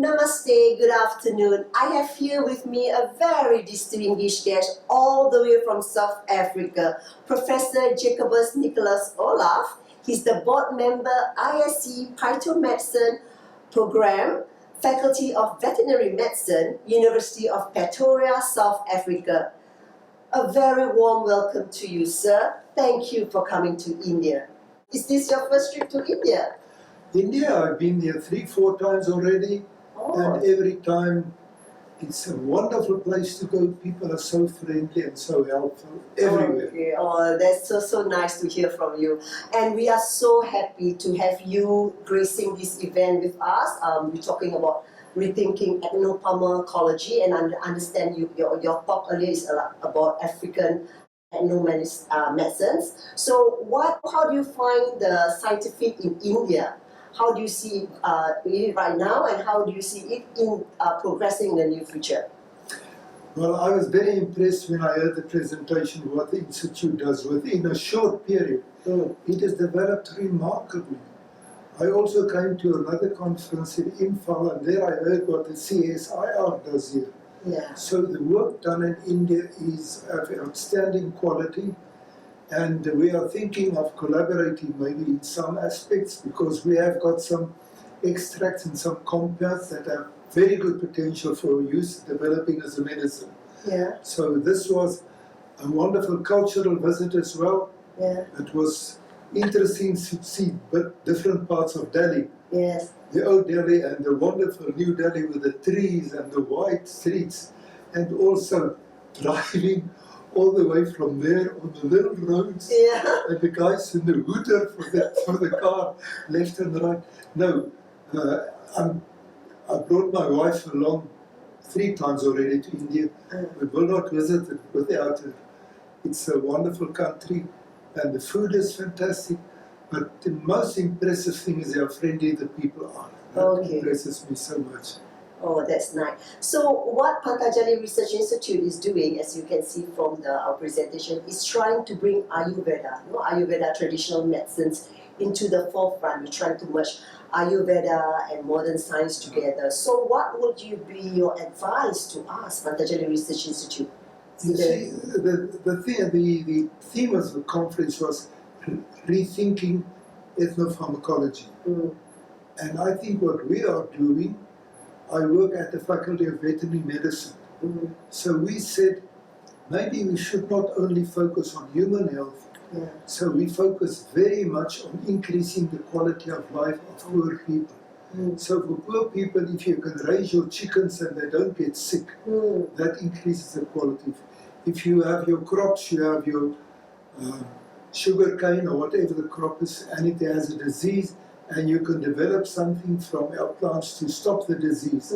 Namaste, good afternoon. I have here with me a very distinguished guest all the way from South Africa, Professor Jacobus Nicolaas Eloff. He's the board member, ISC Phytomedicine Program, Faculty of Veterinary Medicine, University of Pretoria, South Africa. A very warm welcome to you, sir. Thank you for coming to India. Is this your first trip to India? India, I've been there 3-4 times already, and every time it's a wonderful place to go. People are so friendly and so helpful everywhere. Okay. Oh, that's so nice to hear from you. And we are so happy to have you gracing this event with us. We're talking about rethinking ethnopharmacology, and I understand your talk earlier is about African medicines. So how do you find the scientific in India? How do you see it right now, and how do you see it in progressing in the near future? Well, I was very impressed when I heard the presentation of what the Institute does within a short period. It has developed remarkably. I also came to another conference in Imphal, and there I heard what the CSIR does here. Yeah. So the work done in India is of outstanding quality. And we are thinking of collaborating maybe in some aspects, because we have got some extracts and some compounds that have very good potential for use developing as a medicine. Yeah. So this was a wonderful cultural visit as well. Yeah. It was interesting to see different parts of Delhi. Yes. The old Delhi and the wonderful new Delhi with the trees and the wide streets, and also driving all the way from there on the little roads, and the guys in the hooter for the car, left and right. No, I brought my wife along 3 times already to India. We will not visit it without her. It's a wonderful country, and the food is fantastic. But the most impressive thing is how friendly the people are. That impresses me so much. Oh, that's nice. So what Patanjali Research Institute is doing, as you can see from our presentation, is trying to bring Ayurveda, Ayurveda traditional medicines into the forefront. We're trying to merge Ayurveda and modern science together. So what would be your advice to us, Patanjali Research Institute? You see, the theme of the conference was Rethinking Ethnopharmacology. And I think what we are doing, I work at the Faculty of Veterinary Medicine. So we said, maybe we should not only focus on human health, so we focus very much on increasing the quality of life of poor people. So for poor people, if you can raise your chickens and they don't get sick, that increases the quality. If you have your crops, you have your sugar cane or whatever the crop is, and it has a disease, and you can develop something from our plants to stop the disease.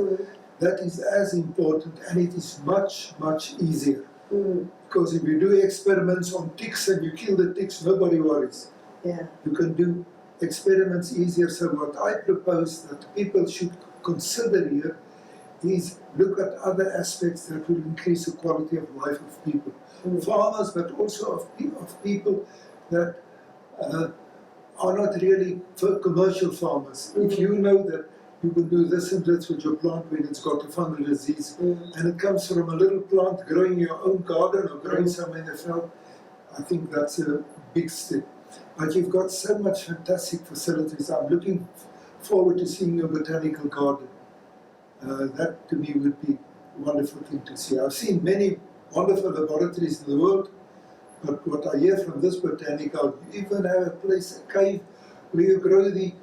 That is as important, and it is much, much easier. Because if you do experiments on ticks and you kill the ticks, nobody worries. You can do experiments easier. So what I propose that people should consider here is look at other aspects that will increase the quality of life of people. Farmers, but also of people that are not really commercial farmers. If you know that you can do this and this with your plant when it's got a fungal disease, and it comes from a little plant growing in your own garden or growing somewhere in the field, I think that's a big step. But you've got so much fantastic facilities. I'm looking forward to seeing your botanical garden. That to me would be a wonderful thing to see. I've seen many wonderful laboratories in the world, but what I hear from this botanical, you even have a place, a cave, where you grow the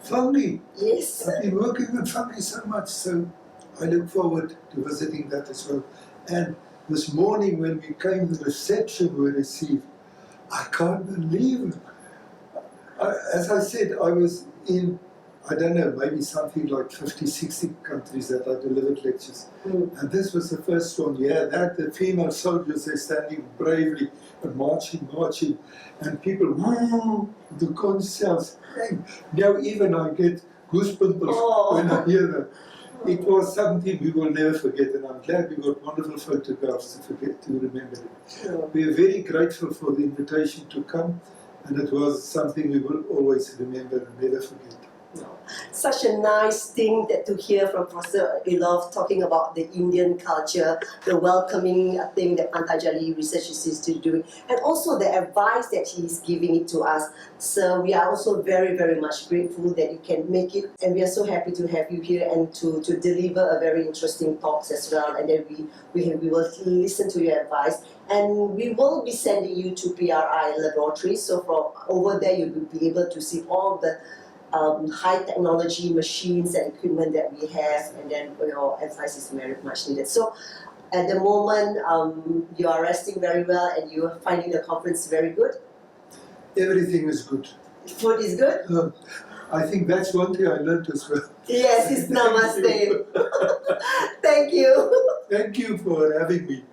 fungi. Yes. I've been working with fungi so much, so I look forward to visiting that as well. And this morning when we came, the reception we received, I can't believe it. As I said, I was in, I don't know, maybe something like 50, 60 countries that I delivered lectures. And this was the first one. That the female soldiers, they're standing bravely and marching, and people, woo, the concerts. Now even I get goosebumps when I hear that. It was something we will never forget, and I'm glad we got wonderful photographs to remember it. We are very grateful for the invitation to come, and it was something we will always remember and never forget. Such a nice thing that to hear from Professor Eloff talking about the Indian culture, the welcoming thing that Patanjali Research Institute is doing, and also the advice that he is giving it to us. So we are also very, very much grateful that you can make it, and we are so happy to have you here and to deliver a very interesting talks as well. And then we will listen to your advice. And we will be sending you to PRI laboratories. So from over there, you will be able to see all the high technology machines and equipment that we have, and then your advice is very much needed. So at the moment, you are resting very well and you are finding the conference very good? Everything is good. Food is good? I think that's one thing I learned as well. Yes, it's namaste. Thank you. Thank you for having me.